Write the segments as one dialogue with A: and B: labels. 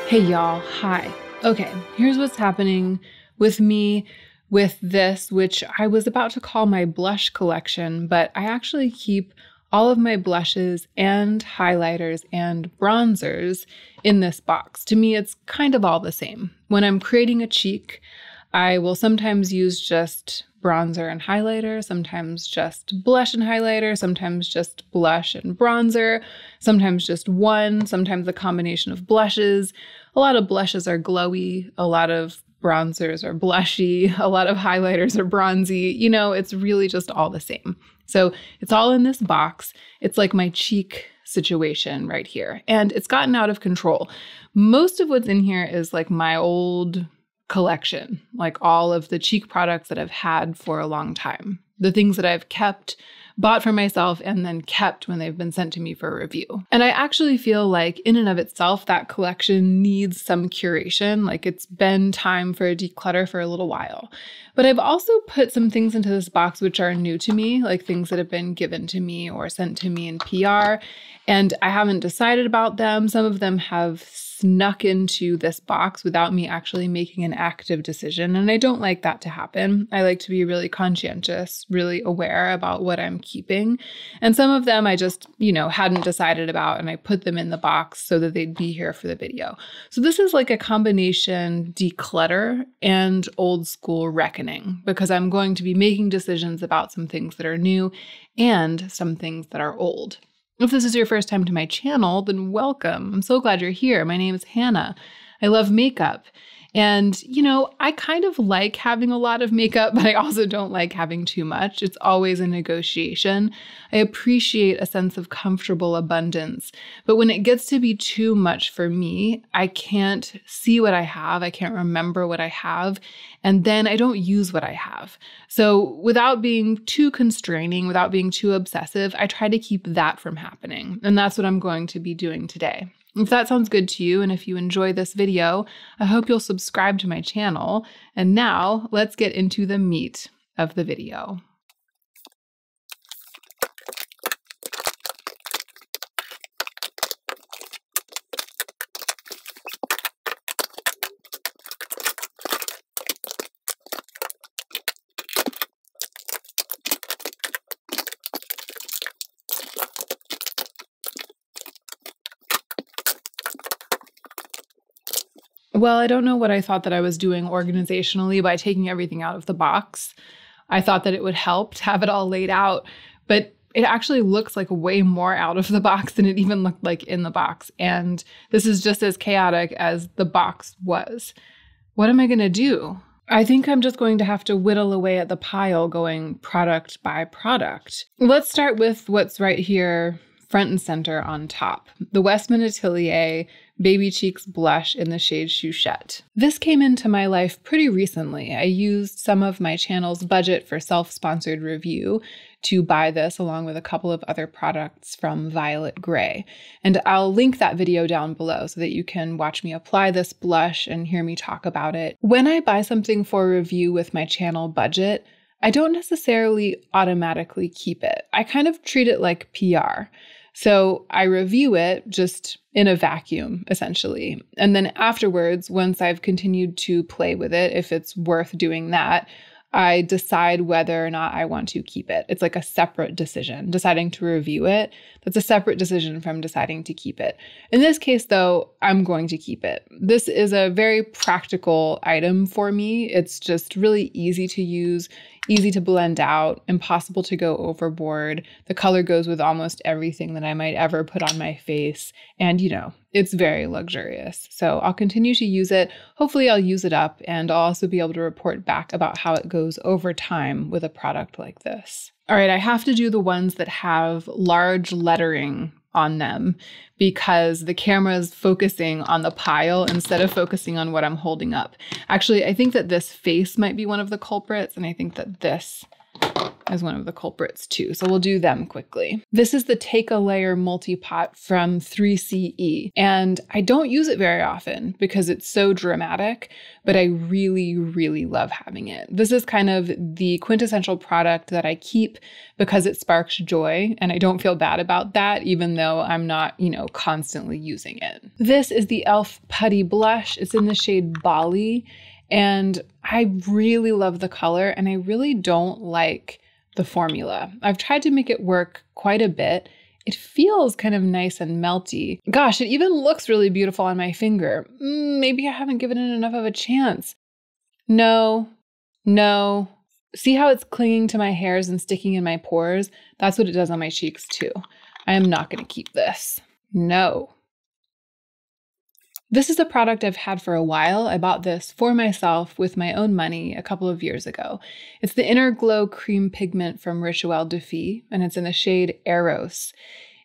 A: Hey y'all, hi. Okay, here's what's happening with me with this, which I was about to call my blush collection, but I actually keep all of my blushes and highlighters and bronzers in this box. To me, it's kind of all the same. When I'm creating a cheek, I will sometimes use just bronzer and highlighter, sometimes just blush and highlighter, sometimes just blush and bronzer, sometimes just one, sometimes a combination of blushes. A lot of blushes are glowy, a lot of bronzers are blushy, a lot of highlighters are bronzy. You know, it's really just all the same. So it's all in this box. It's like my cheek situation right here. And it's gotten out of control. Most of what's in here is like my old collection, like all of the cheek products that I've had for a long time. The things that I've kept, bought for myself, and then kept when they've been sent to me for review. And I actually feel like in and of itself, that collection needs some curation. Like it's been time for a declutter for a little while. But I've also put some things into this box which are new to me, like things that have been given to me or sent to me in PR. And I haven't decided about them. Some of them have snuck into this box without me actually making an active decision. And I don't like that to happen. I like to be really conscientious, really aware about what I'm keeping. And some of them I just, hadn't decided about, and I put them in the box so that they'd be here for the video. So this is like a combination declutter and old school reckoning, because I'm going to be making decisions about some things that are new and some things that are old. If this is your first time to my channel, then welcome. I'm so glad you're here. My name is Hannah. I love makeup. And, I kind of like having a lot of makeup, but I also don't like having too much. It's always a negotiation. I appreciate a sense of comfortable abundance. But when it gets to be too much for me, I can't see what I have. I can't remember what I have. And then I don't use what I have. So without being too constraining, without being too obsessive, I try to keep that from happening. And that's what I'm going to be doing today. If that sounds good to you, and if you enjoy this video, I hope you'll subscribe to my channel. And now let's get into the meat of the video. Well, I don't know what I thought that I was doing organizationally by taking everything out of the box. I thought that it would help to have it all laid out, but it actually looks like way more out of the box than it even looked like in the box. And this is just as chaotic as the box was. What am I going to do? I think I'm just going to have to whittle away at the pile going product by product. Let's start with what's right here, front and center on top. The Westman Atelier Baby Cheeks Blush in the shade Chouchette. This came into my life pretty recently. I used some of my channel's budget for self-sponsored review to buy this along with a couple of other products from Violet Grey. And I'll link that video down below so that you can watch me apply this blush and hear me talk about it. When I buy something for review with my channel budget, I don't necessarily automatically keep it. I kind of treat it like PR. So I review it just in a vacuum, essentially. And then afterwards, once I've continued to play with it, if it's worth doing that, I decide whether or not I want to keep it. It's like a separate decision. Deciding to review it, that's a separate decision from deciding to keep it. In this case, though, I'm going to keep it. This is a very practical item for me. It's just really easy to use, easy to blend out, impossible to go overboard. The color goes with almost everything that I might ever put on my face. And, it's very luxurious. So I'll continue to use it. Hopefully I'll use it up, and I'll also be able to report back about how it goes over time with a product like this. All right, I have to do the ones that have large lettering on them because the camera is focusing on the pile instead of focusing on what I'm holding up. Actually, I think that this face might be one of the culprits, and I think that this as one of the culprits too. So we'll do them quickly. This is the Take a Layer Multi-Pot from 3CE. And I don't use it very often because it's so dramatic, but I really, really love having it. This is kind of the quintessential product that I keep because it sparks joy. And I don't feel bad about that, even though I'm not, constantly using it. This is the e.l.f. Putty Blush. It's in the shade Bali. And I really love the color, and I really don't like the formula. I've tried to make it work quite a bit. It feels kind of nice and melty. Gosh, it even looks really beautiful on my finger. Maybe I haven't given it enough of a chance. No. See how it's clinging to my hairs and sticking in my pores? That's what it does on my cheeks too. I am not going to keep this. No. This is a product I've had for a while. I bought this for myself with my own money a couple of years ago. It's the Inner Glow Cream Pigment from Rituel de Fille, and it's in the shade Eros.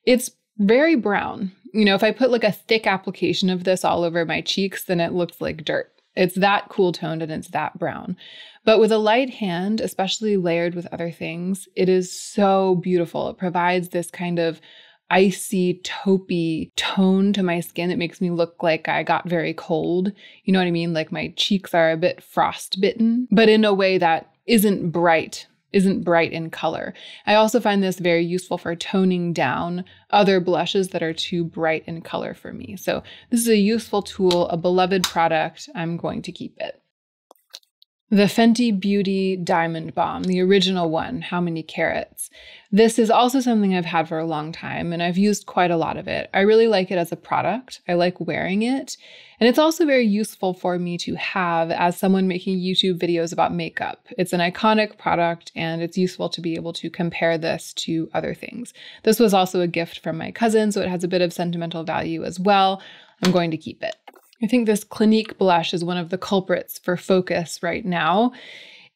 A: It's very brown. If I put like a thick application of this all over my cheeks, then it looks like dirt. It's that cool toned and it's that brown. But with a light hand, especially layered with other things, it is so beautiful. It provides this kind of icy, taupey tone to my skin that makes me look like I got very cold. You know what I mean? Like my cheeks are a bit frostbitten, but in a way that isn't bright in color. I also find this very useful for toning down other blushes that are too bright in color for me. So this is a useful tool, a beloved product. I'm going to keep it. The Fenty Beauty Diamond Balm, the original one, How Many Carats? This is also something I've had for a long time, and I've used quite a lot of it. I really like it as a product. I like wearing it. And it's also very useful for me to have as someone making YouTube videos about makeup. It's an iconic product, and it's useful to be able to compare this to other things. This was also a gift from my cousin, so it has a bit of sentimental value as well. I'm going to keep it. I think this Clinique blush is one of the culprits for focus right now.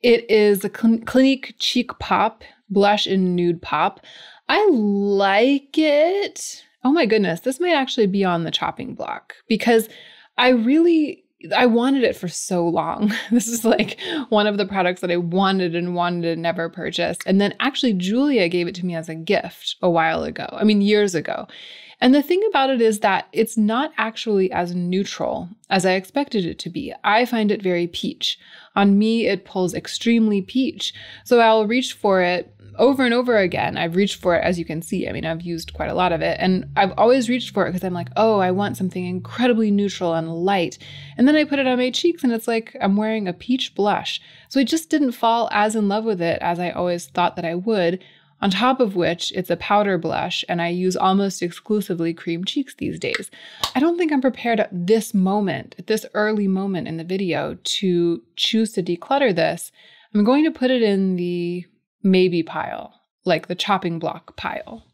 A: It is a Clinique Cheek Pop blush in Nude Pop. I like it. Oh my goodness, this might actually be on the chopping block because I wanted it for so long. This is like one of the products that I wanted and never purchased. And then actually Julia gave it to me as a gift a while ago. Years ago. And the thing about it is that it's not actually as neutral as I expected it to be. I find it very peach. On me, it pulls extremely peach. So I'll reach for it over and over again. I've reached for it, as you can see. I've used quite a lot of it. And I've always reached for it because I'm like, oh, I want something incredibly neutral and light. And then I put it on my cheeks and it's like I'm wearing a peach blush. So I just didn't fall as in love with it as I always thought that I would. On top of which, it's a powder blush, and I use almost exclusively cream cheeks these days. I don't think I'm prepared at this early moment in the video, to choose to declutter this. I'm going to put it in the maybe pile, like the chopping block pile.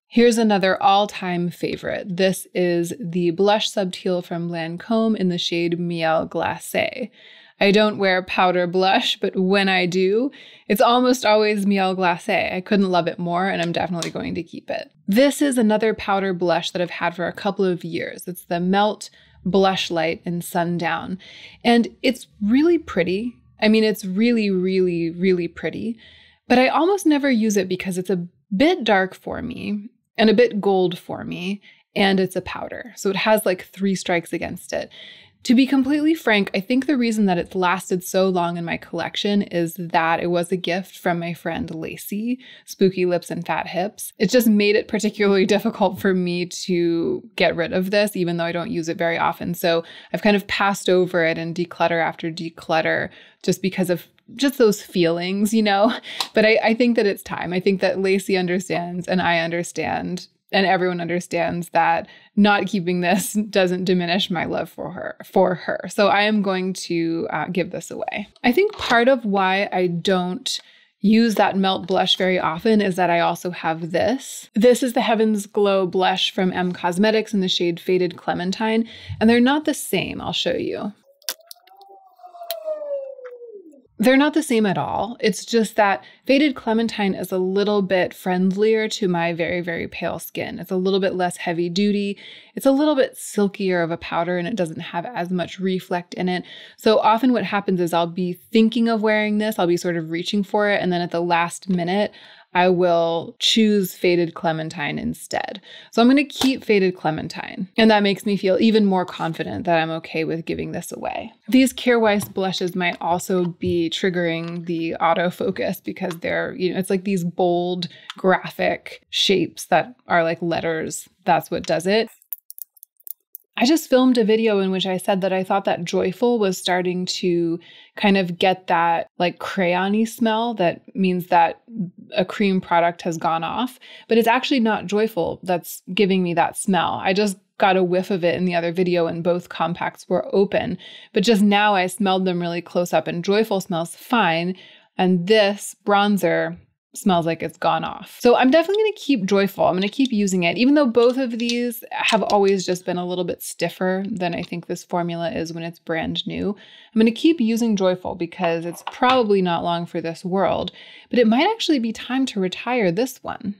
A: Here's another all-time favorite. This is the blush subteal from Lancome in the shade Miel Glacé. I don't wear powder blush, but when I do, it's almost always Miel Glacé. I couldn't love it more, and I'm definitely going to keep it. This is another powder blush that I've had for a couple of years. It's the Melt Blush Light in Sundown, and it's really pretty. It's really, really, really pretty, but I almost never use it because it's a bit dark for me and a bit gold for me, and it's a powder. So it has like 3 strikes against it. To be completely frank, I think the reason that it's lasted so long in my collection is that it was a gift from my friend Lacey, Spooky Lips and Fat Hips. It just made it particularly difficult for me to get rid of this, even though I don't use it very often. So I've kind of passed over it and declutter after declutter just because of just those feelings, But I think that it's time. I think that Lacey understands and I understand. And everyone understands that not keeping this doesn't diminish my love for her. So I am going to give this away. I think part of why I don't use that Melt blush very often is that I also have this. This is the Heaven's Glow blush from M Cosmetics in the shade Faded Clementine. And they're not the same. I'll show you. They're not the same at all. It's just that Faded Clementine is a little bit friendlier to my very, very pale skin. It's a little bit less heavy duty. It's a little bit silkier of a powder and it doesn't have as much reflect in it. So often what happens is I'll be thinking of wearing this, I'll be sort of reaching for it, and then at the last minute, I will choose Faded Clementine instead. So I'm going to keep Faded Clementine. And that makes me feel even more confident that I'm okay with giving this away. These Kjaer Weis blushes might also be triggering the autofocus because they're, it's like these bold graphic shapes that are like letters. That's what does it. I just filmed a video in which I said that I thought that Joyful was starting to kind of get that like crayon-y smell that means that a cream product has gone off, but it's actually not Joyful that's giving me that smell. I just got a whiff of it in the other video and both compacts were open, but just now I smelled them really close up and Joyful smells fine, and this bronzer smells like it's gone off. So I'm definitely going to keep Joyful. I'm going to keep using it, even though both of these have always just been a little bit stiffer than I think this formula is when it's brand new. I'm going to keep using Joyful because it's probably not long for this world, but it might actually be time to retire this one.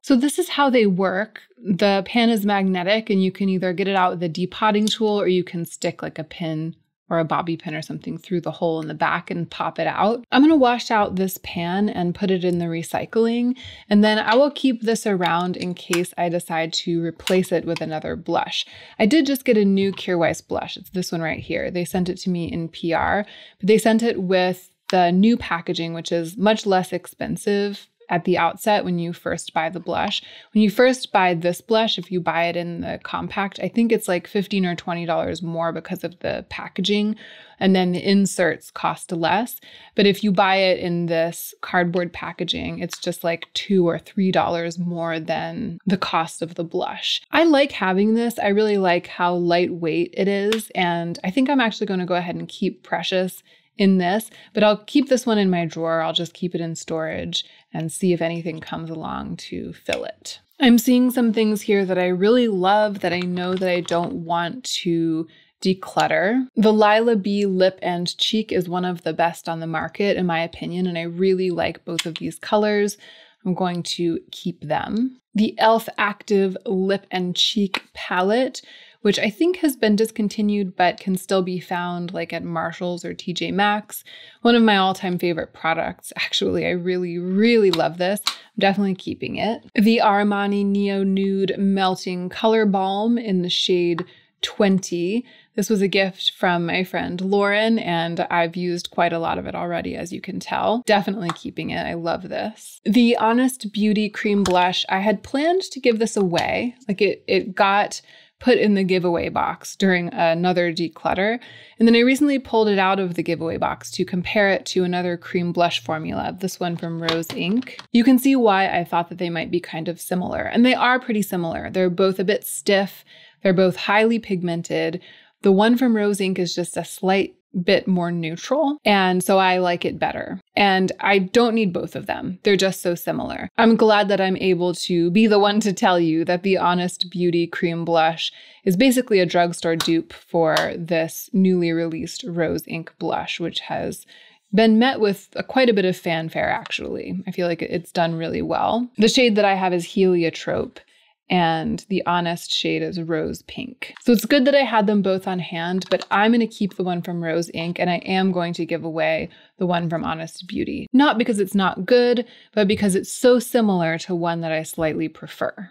A: So this is how they work. The pan is magnetic and you can either get it out with a depotting tool or you can stick like a pin or a bobby pin or something through the hole in the back and pop it out. I'm going to wash out this pan and put it in the recycling, and then I will keep this around in case I decide to replace it with another blush. I did just get a new Kjaer Weis blush. It's this one right here. They sent it to me in PR, but they sent it with the new packaging, which is much less expensive at the outset when you first buy the blush. When you first buy this blush, if you buy it in the compact, I think it's like $15 or $20 more because of the packaging, and then the inserts cost less. But if you buy it in this cardboard packaging, it's just like $2 or $3 more than the cost of the blush. I like having this. I really like how lightweight it is, and I think I'm actually going to go ahead and keep Precious in this, but I'll keep this one in my drawer. I'll just keep it in storage and see if anything comes along to fill it. I'm seeing some things here that I really love that I know that I don't want to declutter. The Lila B Lip and Cheek is one of the best on the market in my opinion, and I really like both of these colors. I'm going to keep them. The e.l.f. Active Lip and Cheek palette, which I think has been discontinued but can still be found like at Marshall's or TJ Maxx. One of my all-time favorite products, actually. I really, really love this. I'm definitely keeping it. The Armani Neo Nude Melting Color Balm in the shade 20. This was a gift from my friend Lauren, and I've used quite a lot of it already, as you can tell. Definitely keeping it. I love this. The Honest Beauty Cream Blush, I had planned to give this away. Like it got put in the giveaway box during another declutter. And then I recently pulled it out of the giveaway box to compare it to another cream blush formula, this one from Rose Inc. You can see why I thought that they might be kind of similar, and they are pretty similar. They're both a bit stiff. They're both highly pigmented. The one from Rose Inc. is just a slight bit more neutral, and so I like it better. And I don't need both of them. They're just so similar. I'm glad that I'm able to be the one to tell you that the Honest Beauty Cream Blush is basically a drugstore dupe for this newly released Rose Inc. blush, which has been met with quite a bit of fanfare, actually. I feel like it's done really well. The shade that I have is Heliotrope, and the Honest shade is Rose Pink. So it's good that I had them both on hand, but I'm going to keep the one from Rose Inc. and I am going to give away the one from Honest Beauty. Not because it's not good, but because it's so similar to one that I slightly prefer.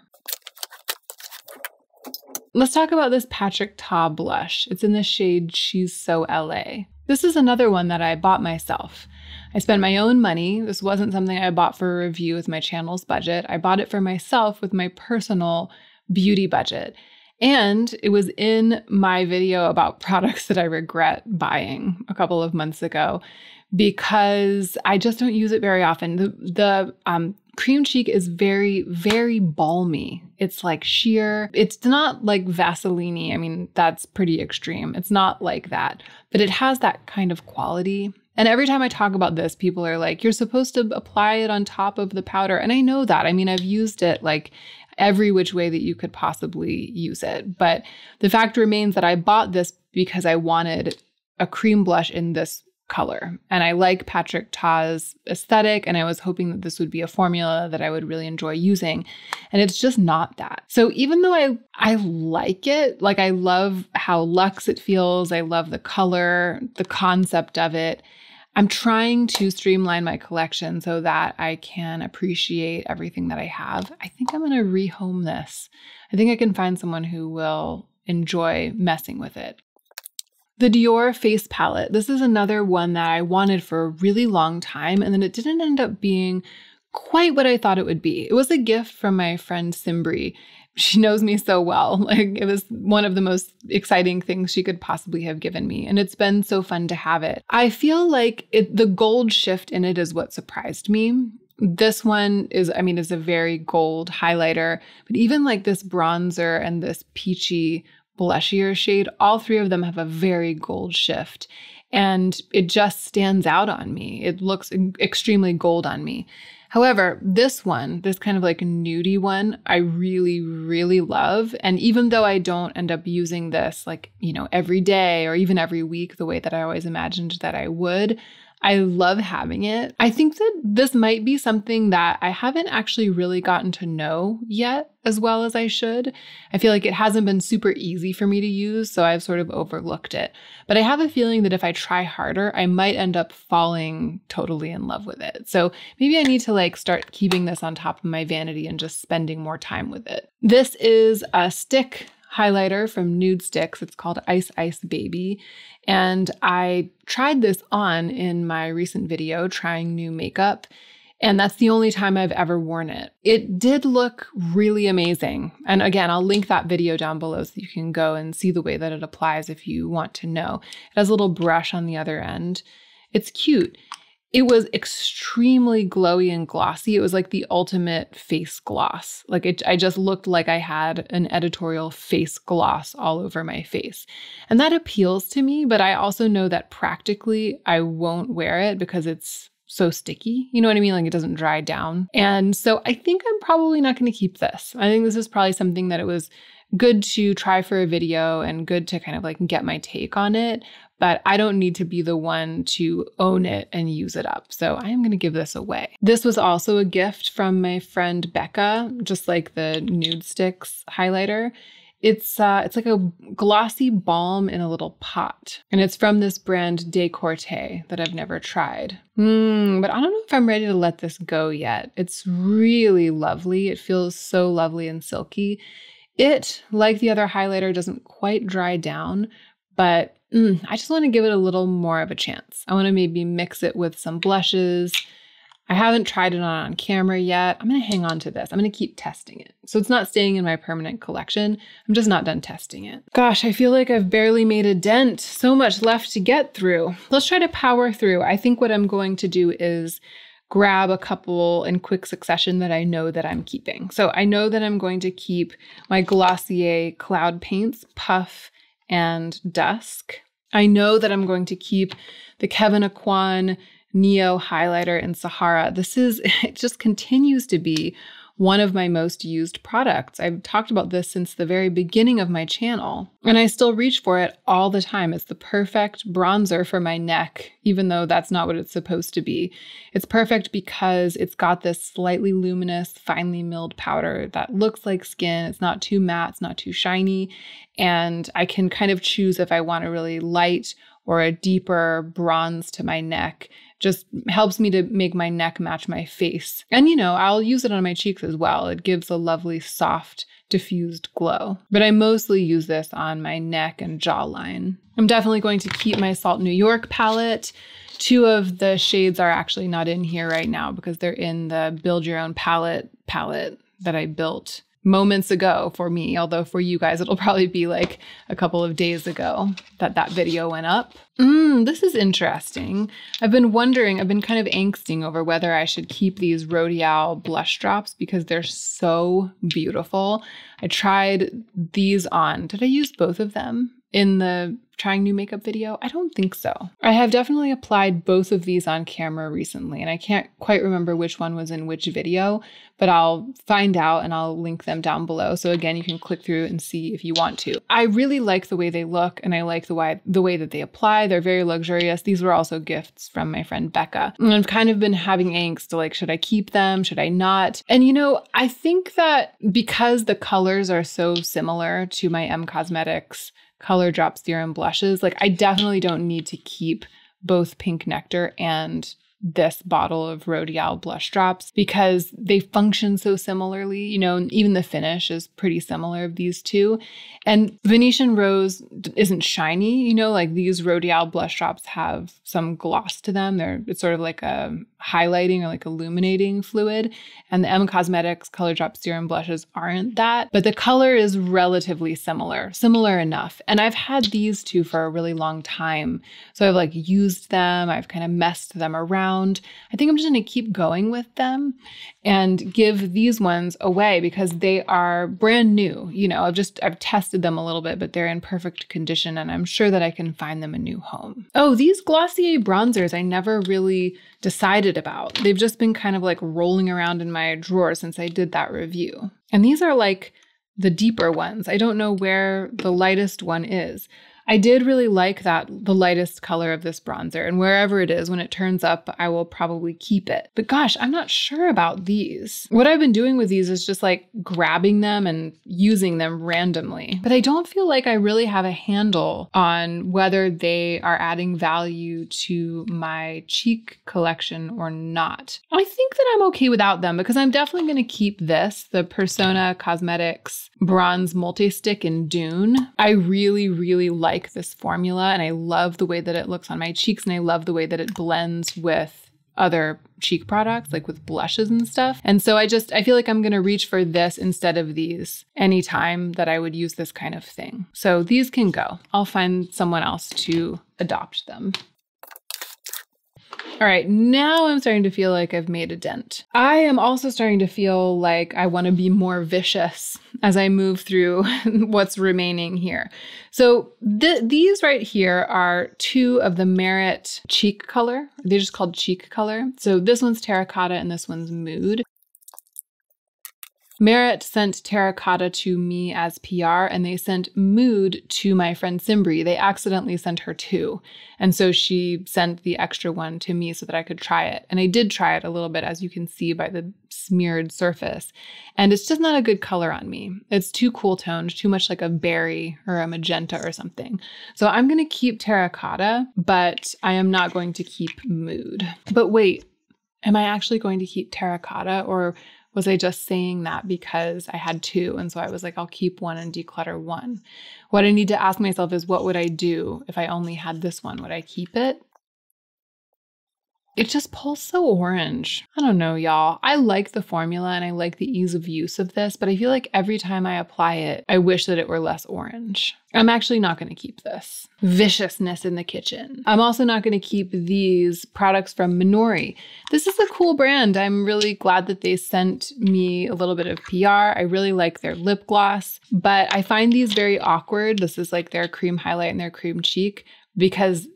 A: Let's talk about this Patrick Ta blush. It's in the shade She's So LA. This is another one that I bought myself. I spent my own money. This wasn't something I bought for a review with my channel's budget. I bought it for myself with my personal beauty budget. And it was in my video about products that I regret buying a couple of months ago because I just don't use it very often. The cream cheek is very, very balmy. It's like sheer. It's not like Vaseline-y. I mean, that's pretty extreme. It's not like that, but it has that kind of quality. And every time I talk about this, people are like, you're supposed to apply it on top of the powder. And I know that. I mean, I've used it like every which way that you could possibly use it. But the fact remains that I bought this because I wanted a cream blush in this color. And I like Patrick Ta's aesthetic, and I was hoping that this would be a formula that I would really enjoy using. And it's just not that. So even though I like it, like I love how luxe it feels, I love the color, the concept of it, I'm trying to streamline my collection so that I can appreciate everything that I have. I think I'm going to rehome this. I think I can find someone who will enjoy messing with it. The Dior face palette. This is another one that I wanted for a really long time, and then it didn't end up being quite what I thought it would be. It was a gift from my friend Simbri. She knows me so well. Like, it was one of the most exciting things she could possibly have given me. And it's been so fun to have it. I feel like the gold shift in it is what surprised me. This one is a very gold highlighter, but even like this bronzer and this peachy blushier shade, all three of them have a very gold shift. And it just stands out on me. It looks extremely gold on me. However, this one, this kind of like nudie one, I really, really love. And even though I don't end up using this like, every day or even every week the way that I always imagined that I would, I love having it. I think that this might be something that I haven't actually really gotten to know yet as well as I should. I feel like it hasn't been super easy for me to use, so I've sort of overlooked it. But I have a feeling that if I try harder, I might end up falling totally in love with it. So maybe I need to like start keeping this on top of my vanity and just spending more time with it. This is a stick highlighter from Nude Sticks. It's called Ice Ice Baby. And I tried this on in my recent video, trying new makeup. And that's the only time I've ever worn it. It did look really amazing. And again, I'll link that video down below so you can go and see the way that it applies if you want to know. It has a little brush on the other end. It's cute. It was extremely glowy and glossy. It was like the ultimate face gloss. I just looked like I had an editorial face gloss all over my face. And that appeals to me, but I also know that practically I won't wear it because it's so sticky. You know what I mean? Like, it doesn't dry down. And so I think I'm probably not going to keep this. I think this is probably something that it was good to try for a video and good to kind of like get my take on it. But I don't need to be the one to own it and use it up. So I am going to give this away. This was also a gift from my friend Becca, just like the Nude Sticks highlighter. It's like a glossy balm in a little pot. And it's from this brand Decluttering that I've never tried. But I don't know if I'm ready to let this go yet. It's really lovely. It feels so lovely and silky. It, like the other highlighter, doesn't quite dry down, but I just want to give it a little more of a chance. I want to maybe mix it with some blushes. I haven't tried it on camera yet. I'm going to hang on to this. I'm going to keep testing it. So it's not staying in my permanent collection. I'm just not done testing it. Gosh, I feel like I've barely made a dent. So much left to get through. Let's try to power through. I think what I'm going to do is grab a couple in quick succession that I know that I'm keeping. So I know that I'm going to keep my Glossier Cloud Paints Puff and Dusk. I know that I'm going to keep the Kevyn Aucoin Neo highlighter in Sahara. It just continues to be one of my most used products. I've talked about this since the very beginning of my channel, and I still reach for it all the time. It's the perfect bronzer for my neck, even though that's not what it's supposed to be. It's perfect because it's got this slightly luminous, finely milled powder that looks like skin. It's not too matte, it's not too shiny, and I can kind of choose if I want a really light or a deeper bronze to my neck. Just helps me to make my neck match my face. And I'll use it on my cheeks as well. It gives a lovely, soft, diffused glow. But I mostly use this on my neck and jawline. I'm definitely going to keep my Salt New York palette. 2 of the shades are actually not in here right now because they're in the Build Your Own Palette that I built moments ago for me, although for you guys, it'll probably be like a couple of days ago that video went up. This is interesting. I've been kind of angsting over whether I should keep these Rodial blush drops because they're so beautiful. I tried these on. Did I use both of them? in the trying new makeup video? I don't think so. I have definitely applied both of these on camera recently, and I can't quite remember which one was in which video, but I'll find out and I'll link them down below. So again, you can click through and see if you want to. I really like the way they look, and I like the way that they apply. They're very luxurious. These were also gifts from my friend Becca. And I've kind of been having angst to like, should I keep them? Should I not? And I think that because the colors are so similar to my Cosmetics Color Drop Serum blushes, like I definitely don't need to keep both Pink Nectar and this bottle of Rodial blush drops because they function so similarly. Even the finish is pretty similar of these two. And Venetian Rose isn't shiny, like these Rodial blush drops have some gloss to them. It's sort of like a highlighting or like illuminating fluid. And the Cosmetics Color Drop Serum blushes aren't that, but the color is relatively similar enough. And I've had these two for a really long time. So I've like used them. I've kind of messed them around. I think I'm just going to keep going with them and give these ones away because they are brand new. I've tested them a little bit, but they're in perfect condition and I'm sure that I can find them a new home. Oh, these Glossier bronzers I never really decided about. They've just been kind of like rolling around in my drawer since I did that review. And these are like the deeper ones. I don't know where the lightest one is. I did really like the lightest color of this bronzer, and wherever it is, when it turns up, I will probably keep it. But gosh, I'm not sure about these. What I've been doing with these is just like grabbing them and using them randomly. But I don't feel like I really have a handle on whether they are adding value to my cheek collection or not. I think that I'm okay without them because I'm definitely going to keep this, the Persona Cosmetics Bronze Multi-Stick in Dune. I really, really like this formula and I love the way that it looks on my cheeks and I love the way that it blends with other cheek products like with blushes and stuff. And so I feel like I'm going to reach for this instead of these anytime that I would use this kind of thing. So these can go. I'll find someone else to adopt them. All right, now I'm starting to feel like I've made a dent. I am also starting to feel like I want to be more vicious as I move through what's remaining here. So these right here are two of the Merit Cheek Color. They're just called Cheek Color. So this one's Terracotta and this one's Mood. Merit sent Terracotta to me as PR and they sent Mood to my friend Simbri. They accidentally sent her two. And so she sent the extra one to me so that I could try it. And I did try it a little bit, as you can see by the smeared surface. And it's just not a good color on me. It's too cool toned, too much like a berry or a magenta or something. So I'm going to keep Terracotta, but I am not going to keep Mood. But wait, am I actually going to keep Terracotta, or was I just saying that because I had two? And so I was like, I'll keep one and declutter one. What I need to ask myself is, what would I do if I only had this one? Would I keep it? It just pulls so orange. I don't know, y'all. I like the formula and I like the ease of use of this, but I feel like every time I apply it, I wish that it were less orange. I'm actually not going to keep this. Viciousness in the kitchen. I'm also not going to keep these products from Minori. This is a cool brand. I'm really glad that they sent me a little bit of PR. I really like their lip gloss, but I find these very awkward. This is like their cream highlight and their cream cheek because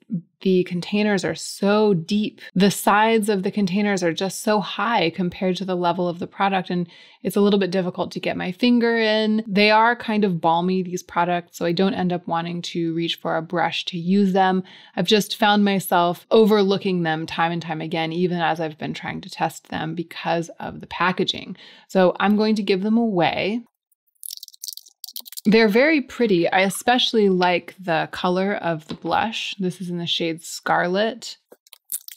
A: the containers are so deep. The sides of the containers are just so high compared to the level of the product, and it's a little bit difficult to get my finger in. They are kind of balmy, these products, so I don't end up wanting to reach for a brush to use them. I've just found myself overlooking them time and time again, even as I've been trying to test them because of the packaging. So I'm going to give them away. They're very pretty. I especially like the color of the blush. This is in the shade Scarlet.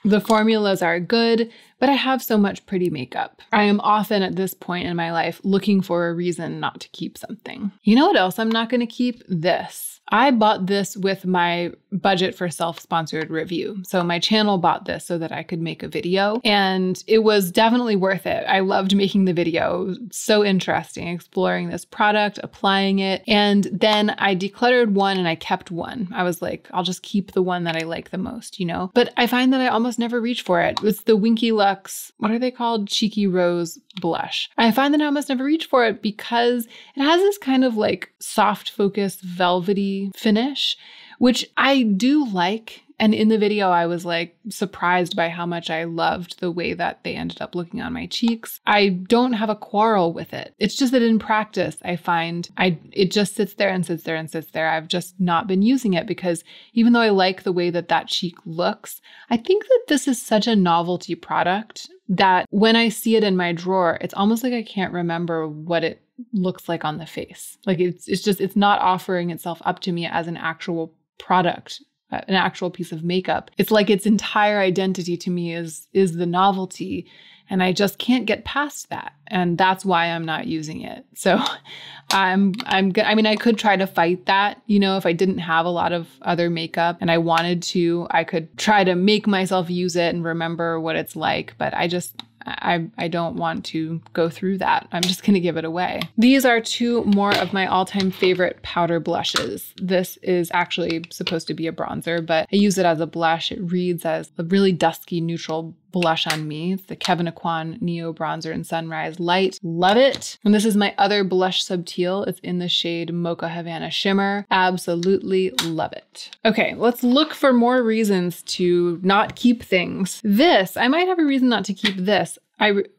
A: The formulas are good, but I have so much pretty makeup. I am often at this point in my life looking for a reason not to keep something. You know what else I'm not going to keep? This. I bought this with my budget for self-sponsored review. So my channel bought this so that I could make a video, and it was definitely worth it. I loved making the video. It was so interesting exploring this product, applying it. And then I decluttered one and I kept one. I was like, I'll just keep the one that I like the most, you know? But I find that I almost never reach for it. It's the Winky Luck Luxe, what are they called? Cheeky Rose blush. I find that I almost never reach for it because it has this kind of like soft focus velvety finish, which I do like. And in the video, I was like surprised by how much I loved the way that they ended up looking on my cheeks. I don't have a quarrel with it. It's just that in practice, I find it just sits there and sits there and sits there. I've just not been using it because even though I like the way that that cheek looks, I think that this is such a novelty product that when I see it in my drawer, it's almost like I can't remember what it looks like on the face. Like it's not offering itself up to me as an actual product, an actual piece of makeup. It's like its entire identity to me is the novelty. And I just can't get past that. And that's why I'm not using it. So I mean, I could try to fight that, if I didn't have a lot of other makeup and I wanted to, I could try to make myself use it and remember what it's like. But I don't want to go through that. I'm just going to give it away. These are two more of my all-time favorite powder blushes. This is actually supposed to be a bronzer, but I use it as a blush. It reads as a really dusky neutral blush on me. It's the Kevyn Aucoin Neo Bronzer in Sunrise Light. Love it. And this is my other blush subtil. It's in the shade Mocha Havana Shimmer. Absolutely love it. Okay, let's look for more reasons to not keep things. I might have a reason not to keep this. It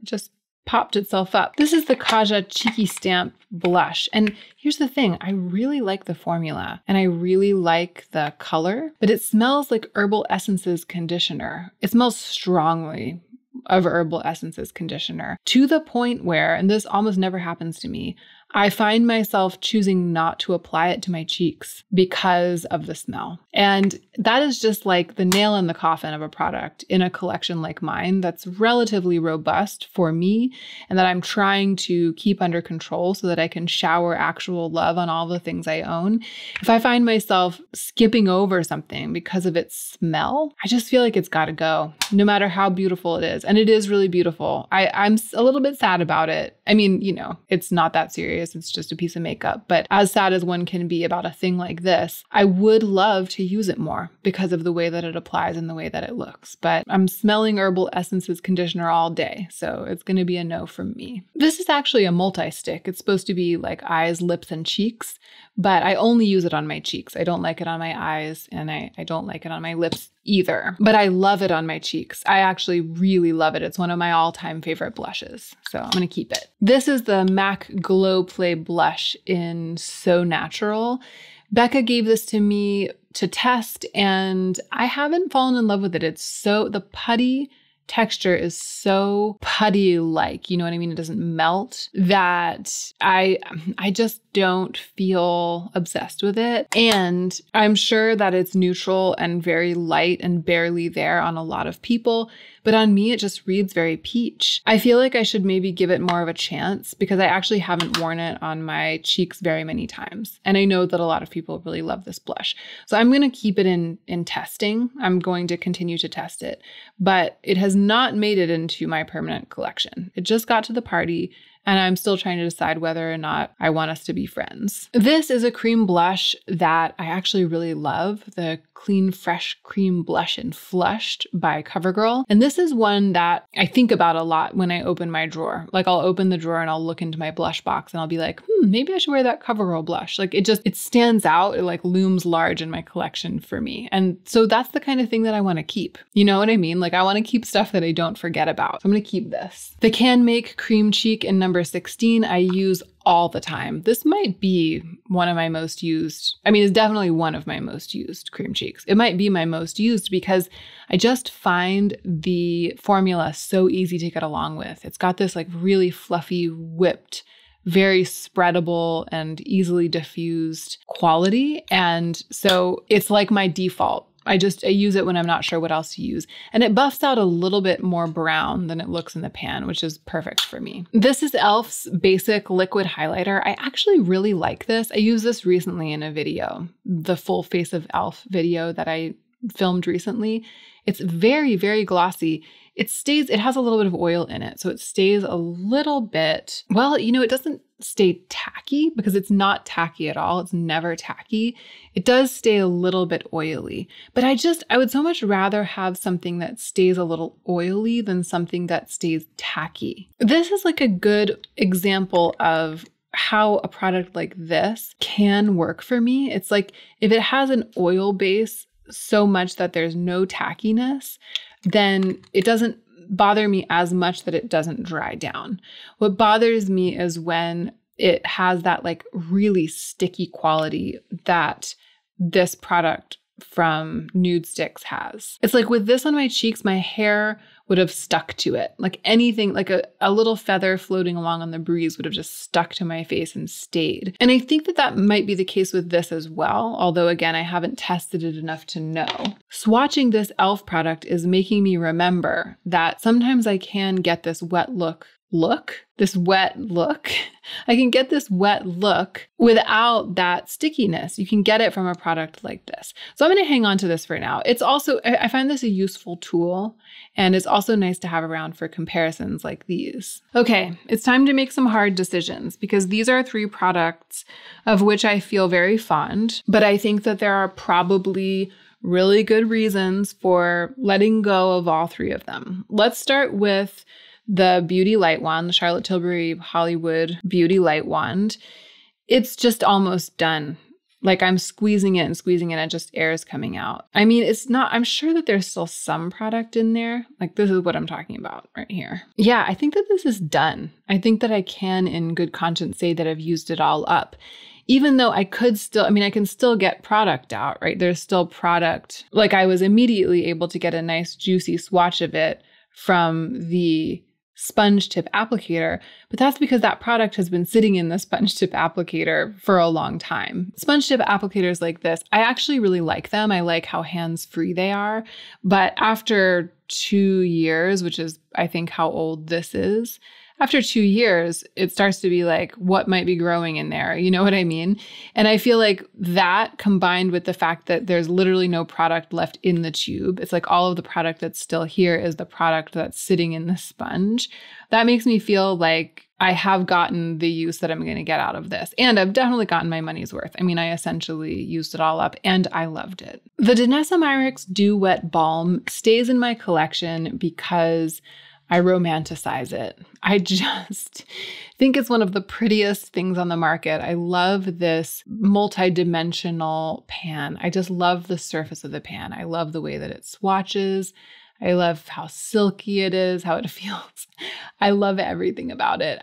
A: just popped itself up. This is the Kaja Cheeky Stamp blush. And here's the thing, I really like the formula and I really like the color, but it smells like Herbal Essences conditioner. It smells strongly of Herbal Essences conditioner to the point where, and this almost never happens to me, I find myself choosing not to apply it to my cheeks because of the smell. And that is just like the nail in the coffin of a product in a collection like mine that's relatively robust for me and that I'm trying to keep under control so that I can shower actual love on all the things I own. If I find myself skipping over something because of its smell, I just feel like it's got to go, no matter how beautiful it is. And it is really beautiful. I'm a little bit sad about it. I mean, it's not that serious. It's just a piece of makeup. But as sad as one can be about a thing like this, I would love to use it more because of the way that it applies and the way that it looks. But I'm smelling Herbal Essences conditioner all day, so it's going to be a no from me. This is actually a multi-stick. It's supposed to be like eyes, lips, and cheeks, but I only use it on my cheeks. I don't like it on my eyes, and I don't like it on my lips either. But I love it on my cheeks. I actually really love it. It's one of my all-time favorite blushes, so I'm going to keep it. This is the MAC Glow Play blush in So Natural. Becca gave this to me to test, and I haven't fallen in love with it. The putty texture is so putty-like, you know what I mean? It doesn't melt, that I just don't feel obsessed with it. And I'm sure that it's neutral and very light and barely there on a lot of people, but on me, it just reads very peach. I feel like I should maybe give it more of a chance because I actually haven't worn it on my cheeks very many times. And I know that a lot of people really love this blush. So I'm going to keep it in testing. I'm going to continue to test it, but it has not made it into my permanent collection. It just got to the party, and I'm still trying to decide whether or not I want us to be friends. This is a cream blush that I actually really love, the Clean Fresh Cream Blush in Flushed by CoverGirl. And this is one that I think about a lot when I open my drawer. Like I'll open the drawer and I'll look into my blush box and I'll be like, maybe I should wear that CoverGirl blush. Like it stands out. It like looms large in my collection for me. And so that's the kind of thing that I want to keep. You know what I mean? Like I want to keep stuff that I don't forget about. So I'm going to keep this. The Can Make Cream Cheek in number 16, I use all the time. This might be one of my most used, it's definitely one of my most used cream cheeks. It might be my most used because I just find the formula so easy to get along with. It's got this like really fluffy, whipped, very spreadable and easily diffused quality. And so it's like my default. I use it when I'm not sure what else to use. And it buffs out a little bit more brown than it looks in the pan, which is perfect for me. This is e.l.f.'s Basic Liquid Highlighter. I actually really like this. I used this recently in a video, the full face of e.l.f. video that I filmed recently. It's very, very glossy. It has a little bit of oil in it, so it stays a little bit, it stay tacky because it's not tacky at all. It's never tacky. It does stay a little bit oily, but I would so much rather have something that stays a little oily than something that stays tacky. This is like a good example of how a product like this can work for me. It's like if it has an oil base so much that there's no tackiness, then it doesn't bother me as much that it doesn't dry down. What bothers me is when it has that like really sticky quality that this product from Nude Sticks has. It's like with this on my cheeks, my hair would have stuck to it. Like anything, like a little feather floating along on the breeze would have just stuck to my face and stayed. And I think that that might be the case with this as well. Although again, I haven't tested it enough to know. Swatching this e.l.f. product is making me remember that sometimes I can get this wet look. I can get this wet look without that stickiness. You can get it from a product like this. So I'm going to hang on to this for now. It's also, I find this a useful tool, and it's also nice to have around for comparisons like these. Okay, it's time to make some hard decisions because these are 3 products of which I feel very fond, but I think that there are probably really good reasons for letting go of all 3 of them. Let's start with the Beauty Light Wand, the Charlotte Tilbury Hollywood Beauty Light Wand. It's just almost done. Like I'm squeezing it and just air is coming out. I mean, it's not, I'm sure that there's still some product in there. Like this is what I'm talking about right here. Yeah, I think that this is done. I think that I can in good conscience say that I've used it all up. Even though I can still get product out, right? There's still product. Like I was immediately able to get a nice juicy swatch of it from the sponge tip applicator, but that's because that product has been sitting in the sponge tip applicator for a long time. Sponge tip applicators like this, I actually really like them. I like how hands-free they are, but after 2 years, which is I think how old this is, after 2 years, it starts to be like, what might be growing in there? You know what I mean? And I feel like that combined with the fact that there's literally no product left in the tube, it's like all of the product that's still here is the product that's sitting in the sponge. That makes me feel like I have gotten the use that I'm going to get out of this. And I've definitely gotten my money's worth. I mean, I essentially used it all up and I loved it. The Danessa Myricks Dew Wet Balm stays in my collection because I romanticize it. I just think it's one of the prettiest things on the market. I love this multi-dimensional pan. I just love the surface of the pan. I love the way that it swatches. I love how silky it is, how it feels. I love everything about it.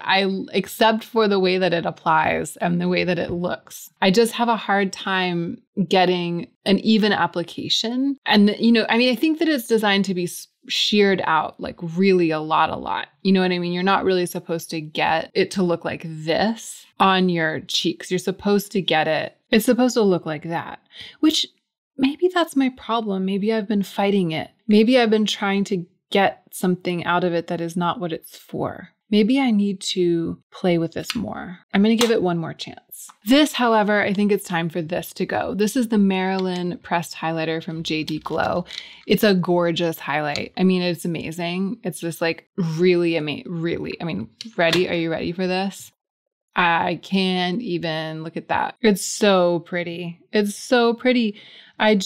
A: Except for the way that it applies and the way that it looks. I just have a hard time getting an even application. And, I think that it's designed to be sheared out like really a lot. You know what I mean? You're not really supposed to get it to look like this on your cheeks. You're supposed to get it. It's supposed to look like that, which maybe that's my problem. Maybe I've been fighting it. Maybe I've been trying to get something out of it that is not what it's for. Maybe I need to play with this more. I'm going to give it one more chance. This, however, I think it's time for this to go. This is the Marilyn Pressed Highlighter from JD Glow. It's a gorgeous highlight. I mean, it's amazing. It's just like really amazing. Ready? Are you ready for this? I can't even look at that. It's so pretty. It's so pretty. I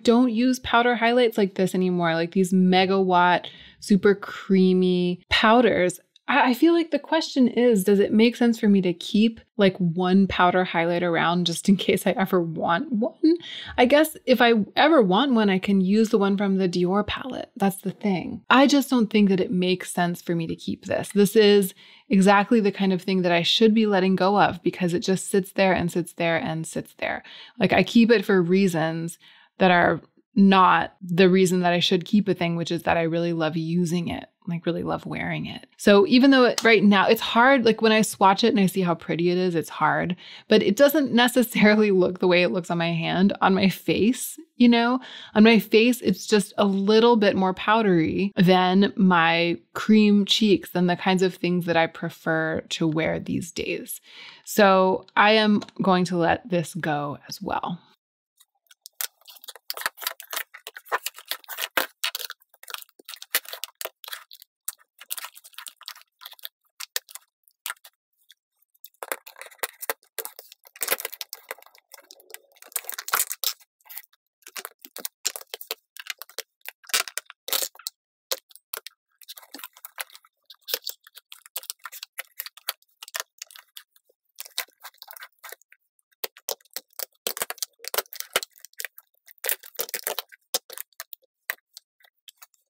A: don't use powder highlights like this anymore. Like these megawatt, super creamy powders. I feel like the question is, does it make sense for me to keep like one powder highlight around just in case I ever want one? I guess if I ever want one, I can use the one from the Dior palette. That's the thing. I just don't think that it makes sense for me to keep this. This is exactly the kind of thing that I should be letting go of because it just sits there and sits there and sits there. Like I keep it for reasons that are not the reason that I should keep a thing, which is that I really love using it, like really love wearing it. So even though right now it's hard, like when I swatch it and I see how pretty it is, it's hard, but it doesn't necessarily look the way it looks on my hand, on my face, on my face, it's just a little bit more powdery than my cream cheeks, than the kinds of things that I prefer to wear these days. So I am going to let this go as well.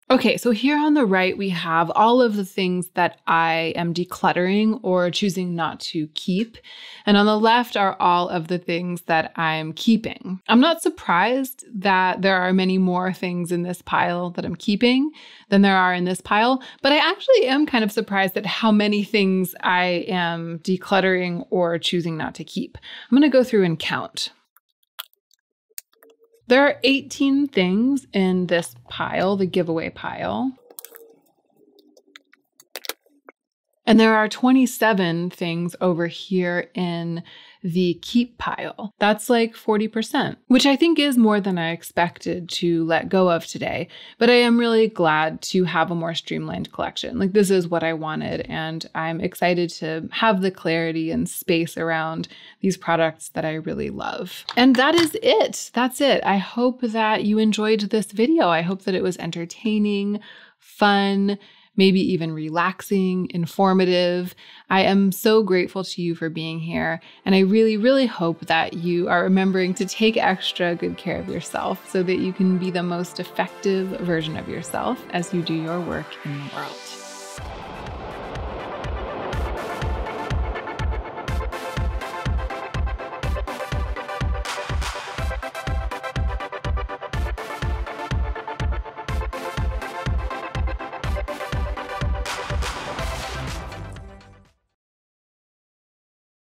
A: Okay, so here on the right, we have all of the things that I am decluttering or choosing not to keep. And on the left are all of the things that I'm keeping. I'm not surprised that there are many more things in this pile that I'm keeping than there are in this pile, but I actually am kind of surprised at how many things I am decluttering or choosing not to keep. I'm going to go through and count. There are 18 things in this pile, the giveaway pile. And there are 27 things over here in the keep pile. That's like 40%, which I think is more than I expected to let go of today. But I am really glad to have a more streamlined collection. Like, this is what I wanted, and I'm excited to have the clarity and space around these products that I really love. And that is it. That's it. I hope that you enjoyed this video. I hope that it was entertaining, fun, maybe even relaxing, informative. I am so grateful to you for being here. And I really, really hope that you are remembering to take extra good care of yourself so that you can be the most effective version of yourself as you do your work in the world.